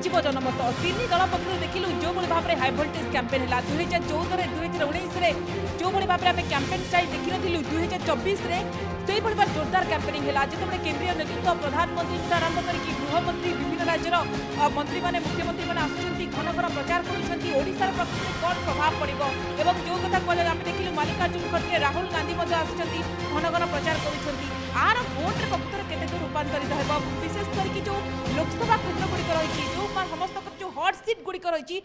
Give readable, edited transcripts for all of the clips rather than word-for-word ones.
जीव जनमत तीन दल पक्ष देखिलु जो भाव में हाई भोल्टेज कैंपेन है 2014 2019 जो भाव में कैंपेन स्टाइल देखी नु 2024 से जोरदार कैंपेनिंग है जिते केंद्रीय नेतृत्व प्रधानमंत्री आरंभ कर गृहमंत्री विभिन्न राज्यर मंत्री मैंने मुख्यमंत्री मैंने आसुच्च घन घन प्रचार करोड़ार प्रकृति कौन प्रभाव पड़ो और जो कथा कहले आम देखिलु मल्लिकार्जुन खड़गे राहुल गांधी घन घन प्रचार कर भोट्रे प्रकृत केते दूर रूपांतरित हो विशेषकर जो लोकसभा क्षेत्र गुड़िक रही जो समस्त जो हट सीट गुड़िक रही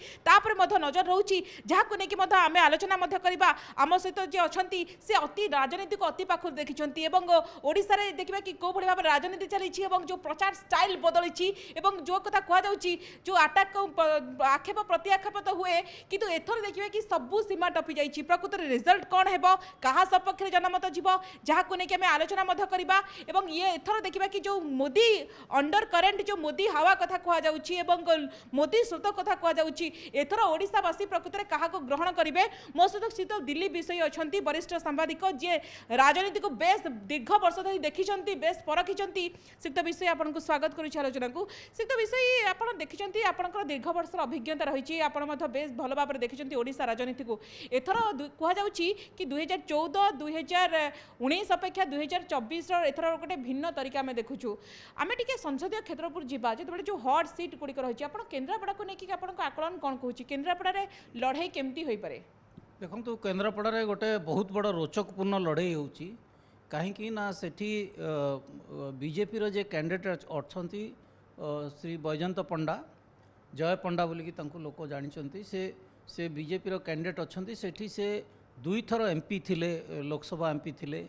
नजर रोचे जहाँ नहीं आम आलोचना करवा आम सहित जी अच्छा सी अति राजनीति को अति पाखु देखिं ओडिशा रे देखिबा कि को भली भाव राजनीति चली जो प्रचार स्टाइल बदली जो कथा कह जो अटैक आक्षेप प्रत्याक्षेप तो हुए किंतु एथर देखिबा कि सबू सीमा टपी जाइए प्रकृत रिजल्ट कौन है क्या सपक्ष जनमत जीव जहाँ नहीं आम आलोचना करवा ये एथर देखिबा कि जो मोदी अंडर करेन्ट जो मोदी हावा कथा कह मोदी स्रोत कथा कह एथर ओडिशावासी प्रकृत में क्या ग्रहण करेंगे मो सहित शीत दिल्ली विषय अच्छा वरिष्ठ सांबादिक जी राजनीति को बेस दीर्घ वर्ष धरी देखी बेस परखी सिक्त विषय आपको स्वागत करुच्ची आलोचना को सिक्त विषय आप देखिं आपंकर दीर्घ वर्ष अभिज्ञता रही बेस भल भाव में देखिं ओडिशा राजनीति को एथर कहु कि 2014 2019 अपेक्षा 2024 एथर गोटे भिन्न तरीका आम देखुचु आम टे संसदीय क्षेत्रपुर जावा जो जो हट सीट गुड़िक रही है केन्द्रापड़ा को लेकिन आकलन कौन कहूँ केन्द्रापड़ा लड़ाई केमती हो पारे देखो केन्द्रापड़ा गोटे बहुत बड़ रोचकपूर्ण लड़ाई होची कहीं ना सेठी बीजेपी रो जे कैंडिडेट अच्छा श्री बैजयंत पंडा जय पंडा बोलिकी लोक जानी से बीजेपी रो कैंडिडेट अच्छा सेठी से 2 थर एमपी थिले लोकसभा एमपी थिले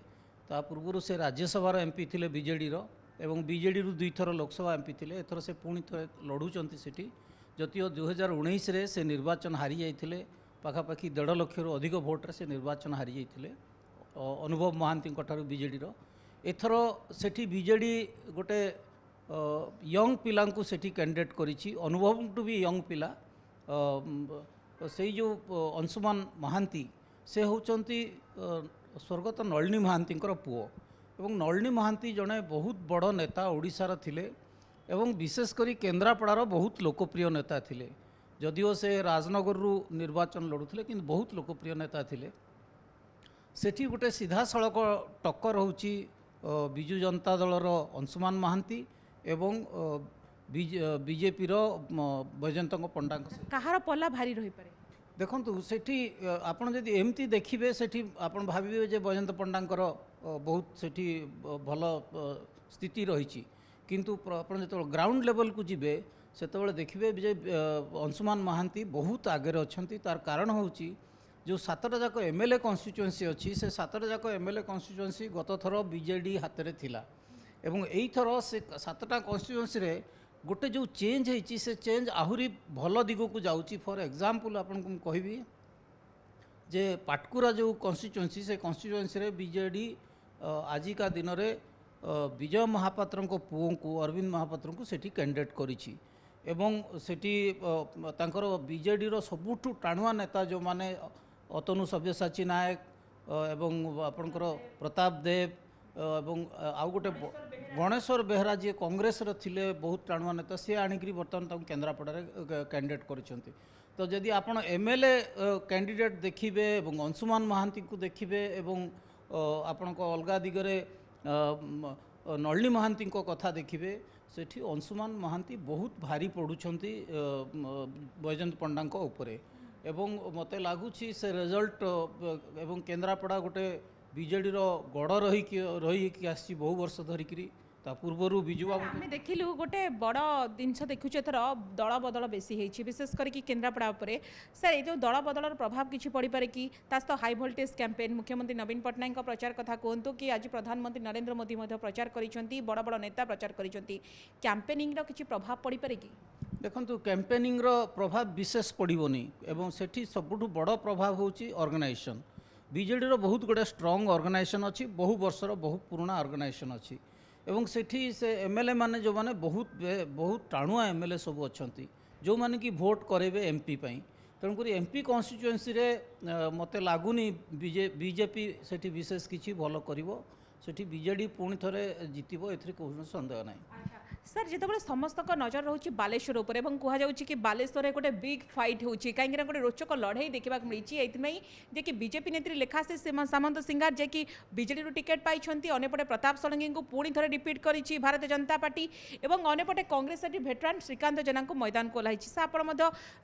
ता पूर्व से राज्यसभा एमपी थिले बीजेडी रो एवं बीजेडी रु 2 थर लोकसभा एमपी थिले एथर से पुणी थे लड़ुंट सेठी जदिओ 2019 रे से निर्वाचन हारी जाइथिले पाखापाखि 1.5 लाख रु अधिक भोट्रे से निर्वाचन हारी जाइथिले अनुभव महांती बीजेडी रो एथर सेठी बीजेडी गोटे यंग पिला सेठी कैंडिडेट करिछि अनुभव टू भी यंग पिला से जो अंशुमान महांती से होचंती स्वर्गत नलिनी महांती पुओ एवं नलिनी महांती जड़े बहुत बड़ नेता ओडिशार थिले एवं विशेषकर केन्द्रापड़ार बहुत लोकप्रिय नेता थिले जदिओ से राजनगर रु निर्वाचन लड़ुले कि बहुत लोकप्रिय नेता थिले सेठी गोटे सीधा सड़क टक्कर होची विजु जनता दलर अंशुमान महांती एवं बीजेपी बैजयंत पंडा कहार पल्ला भारी रही पारे देखु सेठी आपन जदि एमती देखिबे सेठी आपन भाबिबे जे बैजयंत पंडांकर बहुत सेठी भल स्थिति रही किंतु आपन जो ग्राउंड लेवल को जिबे सेतबेले देखिबे जे अंशुमान महांती बहुत आगे अछंती तार कारण होची जो 7टा जाक एमएलए कन्स्टिट्युएंसी अच्छी से 7टा जाक एमएलए कन्स्टिट्युएंसी गत थर बीजेडी हाथ में थिला एवं एई थर से 7टा कन्स्टिट्युएंसी रे गोटे जो चेंज होती से चेंज आहुरी भल दिग को जाऊँगी फॉर एग्जांपल आपन को कहबी जे पाटकुरा जो कन्स्टिट्युएंसी से कन्स्टिट्युएंसी रे बीजेडी आजिका दिन रे विजय महापात्र पुओं को अरविंद महापात्र को सेठी कैंडिडेट करिछि एवं सेठी तांकर बीजेडी रो सबुठु टाणुआ नेता जो माने अतनु सव्यसाची नायक एवं आपणकर प्रताप देव एवं आउ गोटे गणेश्वर बेहरा जी कांग्रेस थिले बहुत टाणुआ नेता सी आणिकी बर्तमान केन्द्रापड़ा कैंडिडेट करिसेंती तो जदि आपण एमएलए कैंडिडेट देखिबे एवं अंशुमान महांती को देखिबे एवं आपण को अलगा दिगरे नलिनी महांती को कथा देखिबे सेठी अंशुमान महांती बहुत भारी पड़ुछंती बैजयंत पंडा उपरे एवं मते लागुछि से रिजल्ट एवं केन्द्रापड़ा गोटे बीजेडी रो गड़ रही आसी बहु वर्ष धरिकी पूर्वर विजु बाबू देखिलु गोटे बड़ जिनस देखुच एथर दल बदल बेसी होती विशेष करके केन्द्रापड़ा उपरे सर ये जो दल बदलर प्रभाव किसी पड़ पारे कि तो हाई भोल्टेज कैंपेन मुख्यमंत्री नवीन पट्टनायक प्रचार कथा कहतु कि आज प्रधानमंत्री नरेंद्र मोदी प्रचार करिसेंती बड़ बड़ नेता प्रचार करिसेंती कैंपेनिंग रो किसी प्रभाव पड़ पारे कि देखो कैंपेनिंग रो प्रभाव विशेष पड़ोनी एवं सेठी सबुठु बड़ प्रभाव होची ऑर्गेनाइजेशन बीजेडी रो बहुत गुडे स्ट्रांग ऑर्गेनाइजेशन अच्छी बहु वर्षर बहुत पुराना ऑर्गेनाइजेशन अच्छी एवं सेठी से एमएलए माने जो माने बहुत टाणुआ एमएलए सब अच्छी जो माने कि भोट करेबे एमपी पई तेणुक एमपी कन्स्टिट्युएंसी रे मते लागुनी बीजेपी सेठी विशेष किछि भल करिवो सेठी बीजेडी पुणी थरे जितिबो एथरे कोनो संदेह नाही। सर जितेबाला समस्त नजर रोचे बालेश्वर उपर एवं कहुच्छी कि बालेश्वर में गोटे बिग फाइट होची कहीं गोटे रोचक लड़ाई देखा मिली जे कि बीजेपी नेत्री लेखाशी सामंत सिंगार जे कि बीजेडी टिकेट पाई अंपटे प्रताप षडंगी को पुणी थे रिपीट करी भारतीय जनता पार्टी और अंपटे कांग्रेस भेटरान श्रीकांत जेना को मैदान को ओह्लाई से आप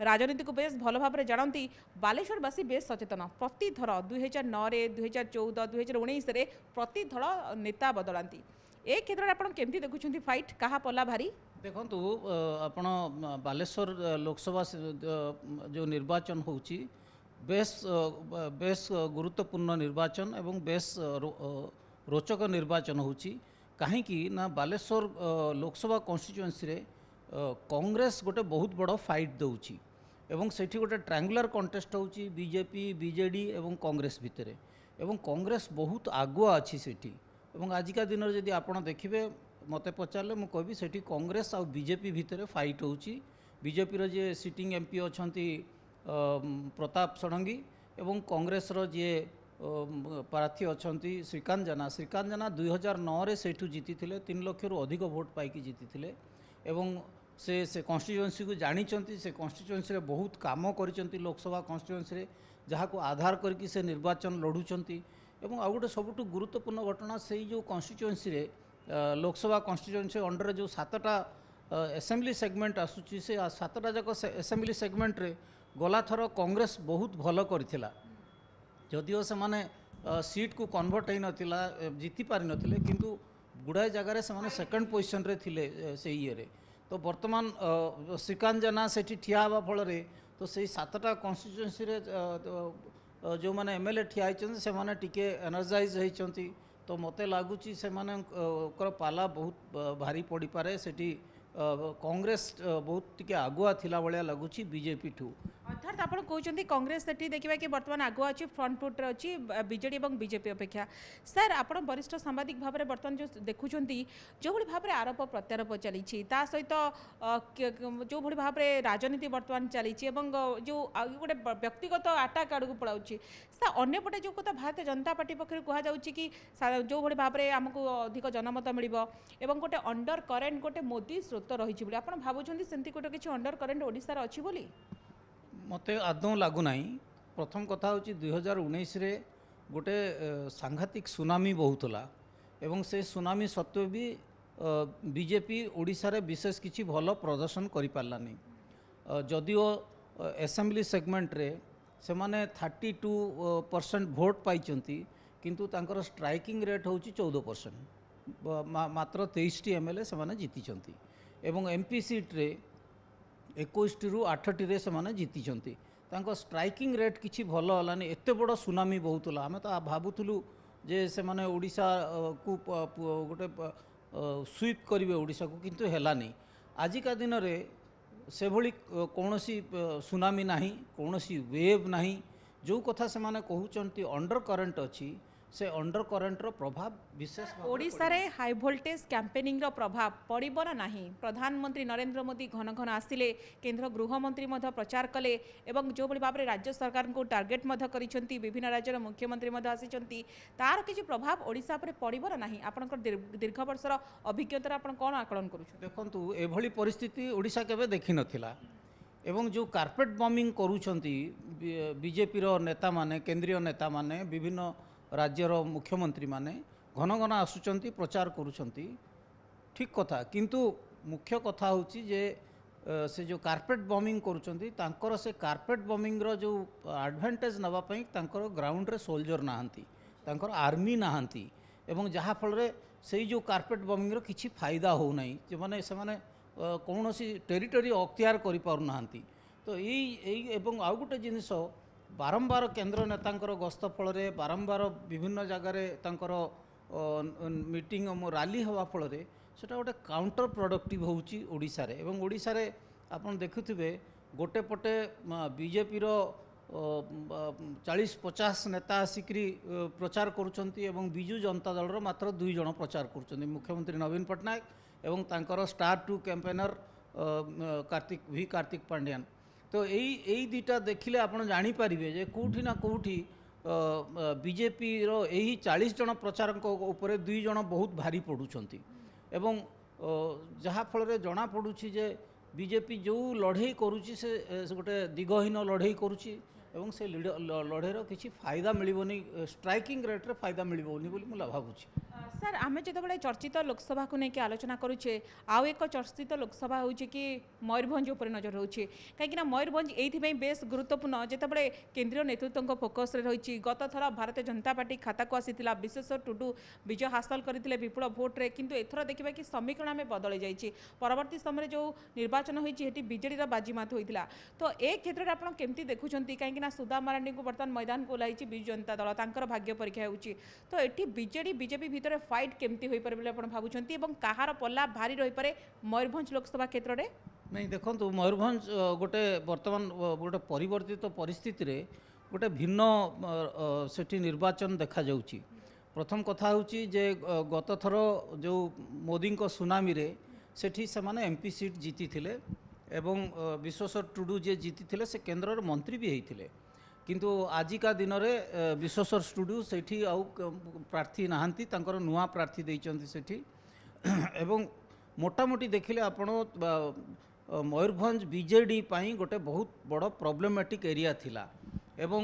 राजनीति को बेस भल भाव में जानती बालेश्वरवासी बेस सचेतन प्रतिथर 2009 2014 2019 प्रतिथर नेता बदलाती ए क्षेत्र में आप केमती देखुं फाइट कहा पला भारी देखु आपण बालेश्वर लोकसभा जो निर्वाचन होची बेस बेस गुरुत्वपूर्ण निर्वाचन एवं बेस रोचक निर्वाचन होची कहीं ना बालेश्वर लोकसभा कन्स्टिट्युएंसी रे कांग्रेस गोटे बहुत बड़ फाइट दउची एवं सेठी गोटे ट्रायंगुलर कंटेस्ट होची बीजेपी बीजेडी एवं कांग्रेस भितर एवं कांग्रेस बहुत आगुआ अच्छी सेठी एवं आजिका दिन में जदि आप देखिए मत पचारे मुझे कहबी सेठी कांग्रेस और बीजेपी भितर फाइट होची बीजेपी जे सिटिंग एमपी अच्छा प्रताप षडंगी एवं कांग्रेस जे प्रार्थी अच्छा श्रीकांत जेना 2009 सेठू जीति 3 लाख रु अधिक भोट पाई जीति एवं से कन्स्टिट्युएंसी को जानी से कन्स्टिट्युएंसी बहुत काम कर लोकसभा कन्स्टिट्युएंसी जहाँ को आधार करके से निर्वाचन लड़ुंट एवं आ गए सबुठ गुरुत्वपूर्ण घटना से जो कन्स्टिट्युएंसी लोकसभा कन्स्टिट्युएंसी अंडर जो 7टा असेंबली सेगमेंट आसूची से 7टा जाक असेंबली सेगमेंट रे गला थर कांग्रेस बहुत भल करथिला जदिओ से माने सीट को कन्वर्ट हो नाला जीति पारि नथिले किंतु गुड़ाए जगार से सेकंड पोजिशन रे थिले से ये तो वर्तमान श्रीकांत जेना सेठी ठिया हवा फल तो से 7टा कन्स्टिट्युएंसी जो मैंने एमएलए ठिया से माने टिके एनर्जाइज होती तो मत लगुच से पाला बहुत भारी पड़ पारे सेठी कांग्रेस बहुत टिके आगुआ थिला भलिया लगुच बीजेपी ठू अर्थात आप कहते कांग्रेस सेठी देखा कि बर्तमान आगुआ अच्छी फ्रंट फुट अच्छी बीजेडी और बीजेपी अपेक्षा सर आप वरिष्ठ सांबादिक भाव में बर्तमान जो देखुं जो भाई भाव में आरोप प्रत्यारोप चली सहित जो भाई भाव में राजनीति बर्तमान चली जो गोटे व्यक्तिगत आटाक आड़ को पलाऊँच सर अंपटे जो कथा भारतीय जनता पार्टी पक्ष कहु कि जो भाई भाव में आमको अधिक जनमत मिल गोटे अंडर करेन्ट गोटे मोदी स्रोत रही आप भावुं सेमती गोटे किसी अंडर करेन्ट ओडिशार अच्छी बोली मत आदौ लगुना प्रथम कथा हूँ 2019 रे गोटे सांघातिक सुनामी बहुतला एवं से सुनामी सत्वे भी बीजेपी ओडिशा रे विशेष किसी भल प्रदर्शन करि पारलानी जदिओ असेंबली सेगमेंट रे से माने 32% भोट पाइचंती किंतु तांकर स्ट्राइकिंग रेट होची 14% मात्र 23 एमएलए से माने जीतिचंती एवं एमपी सीट रे 21 रु 8 रे से माने जीतिचंती तांको स्ट्राइकिंग रेट किछि भल हलानी एते बड़ सुनामी बहुतला आमे तो भाबुथुलु जे से माने ओडिशा को गोटे स्वीप करिवे ओडिशा को किंतु हेलानी आजिका दिन रे से भली कौनसी सुनामी नाही कौनसी वेव नाही जो कथा से माने कहउचंती अंडर करंट अछि से अंडर करंट रो प्रभाव विशेष ओडिशा रे हाई वोल्टेज कैंपेनिंग रो प्रभाव पड़िबो ना नाही प्रधानमंत्री नरेंद्र मोदी घन घन आसिले केंद्र गृहमंत्री मध्य प्रचार कले एवं जो बड़ी भाव में राज्य सरकार को टार्गेट मध्य करिसेंती विभिन्न राज्यर मुख्यमंत्री मध्य आसिचंती तार किछि प्रभाव ओडिशा पर पड़िबो ना नाही आपनकर दीर्घ वर्षर अभिज्ञता आपन कोन आकलन करूछ देखंतु एभली परिस्थिति ओडिशा केबे देखि नथिला एवं जो कार्पेट बॉम्बिंग करूछंती बीजेपी रो नेता माने केंद्रीय नेता माने विभिन्न राज्यर मुख्यमंत्री माने घन घन आसुचंती प्रचार करूछंती ठीक कथा किंतु मुख्य कथा होची जे से जो कार्पेट बॉम्बिंग करूछंती तांकर से कार्पेट बॉम्बिंग रो जो एडवांटेज नबा पई तांकर ग्राउंड रे सोल्जर नाहंती तांकर आर्मी नाहंती एवं जहा फल रे सेही जो कार्पेट बॉम्बिंग रो किछि फायदा हो नाही जे माने से माने कौनसी टेरिटरी अख्तियार करि पारु नाहंती तो एई एवं आउ गोटे जिनिस बारंबार केंद्र नेतांकर गस्त फल बारंबार विभिन्न जगार मीटिंग रैली हवा फल सेटा गोटे काउंटर प्रोडक्टिव होउची ओडिशा रे एवं ओडिशा रे आपन देखुथिबे गोटे पटे बीजेपी रो 40-50 नेता आसिकरी प्रचार करुचंती एवं बिजू जनता दल रो मात्र 2 जण प्रचार करुचंती मुख्यमंत्री नवीन पट्टनायक एवं तांकर स्टार 2 कैंपेनर कार्तिक पांड्यान तो यही दुटा देखिले आप जानीपारे जे कौटी ना कौटी बीजेपी रो यही 40 जन प्रचारक उपरे 2 जन बहुत भारी पड़ुंट एवं ଯାହାଫଳରେ ଜଣାପଡ଼ୁଛି ଯେ ବିଜେପି ଯେଉଁ ଲଢ଼େଇ କରୁଛି ସେ ଗୋଟେ ଦିଗହୀନ ଲଢ଼େଇ କରୁଛି ଏବଂ ସେ ଲଢ଼େଇର କିଛି ଫାଇଦା ମିଳିବନି, ଷ୍ଟ୍ରାଇକିଂ ରେଟ୍ରେ ଫାଇଦା ମିଳିବନି ବୋଲି ମୁଁ ଭାବୁଛି। ସାର୍ ଆମେ যেতবে চর্চিত লোকসভাকে নিয়ে আলোচনা করুছে আউ এক চর্চিত লোকসভা হচ্ছে কি ময়ূরভঞ্জ উপরে নজর রয়েছে কিনা ময়ূরভঞ্জ এইপাই বেশ গুরুত্বপূর্ণ যেতবে কেন্দ্রীয় নেতৃত্ব ফোকসে রয়েছে। গত থর ভারতীয় জনতা পার্টি খাতাকে আসিলা বিশেষর টুডু বিজয় হাসল করে বিপুল ভোট্রে কিন্তু এথর দেখা কি সমীকরণ আমি বদলাই যাই পরবর্তী সময় যে নির্বাচন হয়েছে এটি বিজেডির বাজিমাত হয়েছিল। তো এ ক্ষেত্রে আপনার কেমতি দেখুম কিনা সুধা মারান্ডি বর্তমান ময়দান को ओह्लैची विजु जनता दल तांकर भाग्य परीक्षा होची तो एठी बीजेडी बीजेपी भितर फाइट केमती होई पारे बोले आपण भाबुछंती एवं काहार पल्ला भारी रही पारे मयूरभंज लोकसभा क्षेत्र रे? नहीं देखो मयूरभंज गोटे वर्तमान गोटे परिवर्तित परिस्थिति रे गोटे भिन्न सेठी निर्वाचन देखा जाउची। प्रथम कथा होची जे गत थर जो मोदी को सुनामी रे सेठी से माने एमपी सीट जीती थिले एवं विश्वेश्वर टुडू जे जीती थिले से केंद्र मंत्री भी होइथिले किंतु आजिका दिन में विश्वेश्वर टुडू सेठी आउ प्रार्थी नहांती तांकर नुआ प्रार्थी देइचंती सेठी एवं मोटामोटी देखिले आपण मयूरभंज बीजेडी पाई गोटे बहुत बड़ प्रॉब्लमेटिक एरिया थिला एवं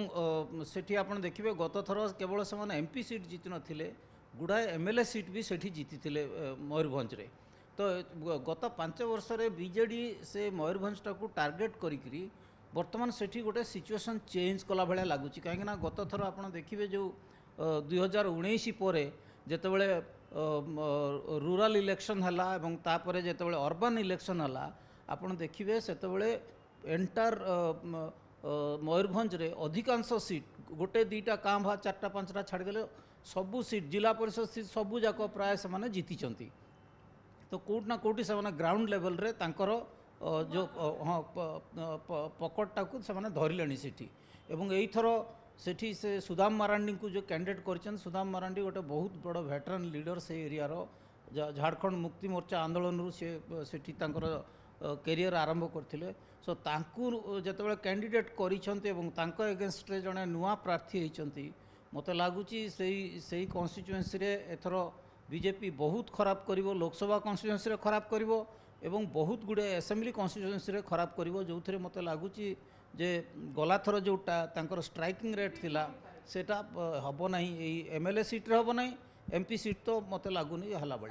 सेठी आपण देखिबे गत थर केवल से माने एमपी सीट जीति नथिले गुड़ाए एमएलए सीट भी सेठी जीति थिले मयूरभंज रे। तो गत 5 वर्ष रे बीजेडी से मयूरभंज टाकू टार्गेट करिकरी बर्तमान सेठी गोटे सिचुएशन चेंज कला भाया लगुच कहीं गत थर आप देखिए जो 2019 पर जितेबले रूराल इलेक्शन है तापर जितेबले अर्बन इलेक्शन है आप देखिए से एंटायर मयूरभंज रे अधिकांश सीट गोटे दीटा काँ भा 4टा 5टा छाड़देले सबू सीट जिला परिषद सीट सबू जाक प्राय से जीति तो कौटना कौटी से ग्राउंड लेवल रे तांकर जो हाँ पकड़टा को से धरले सेठी एवं यही थर सेठी से सुदाम मारांडी को जो कैंडिडेट कर सुदाम मारांडी गोटे बहुत बड़ वेटरान लीडर से एरियार झारखंड मुक्ति मोर्चा आंदोलन सेठी तांकर कैरियर आरंभ करथिले। सो तांकु जेतेबेले कैंडिडेट करिसंते एवं तांको एगेंस्ट रे जने नुआ प्रार्थी होइचंती मते लागुची सेही कन्स्टिट्युएंसी रे एथर बीजेपी बहुत खराब करिवो, लोकसभा कन्स्टिट्युएंसी रे खराब करिवो एवं बहुत गुड़े असेंबली कन्स्टिट्युएंसी रे खराब करिवो जो थे मत लगुच जे गला थर जोटा तांकर स्ट्राइकिंग रेट थिला सेटा हबो नहीं एमएलए सीट रे हबो नहीं एमपी सीट तो मत लगुनी हला बळे।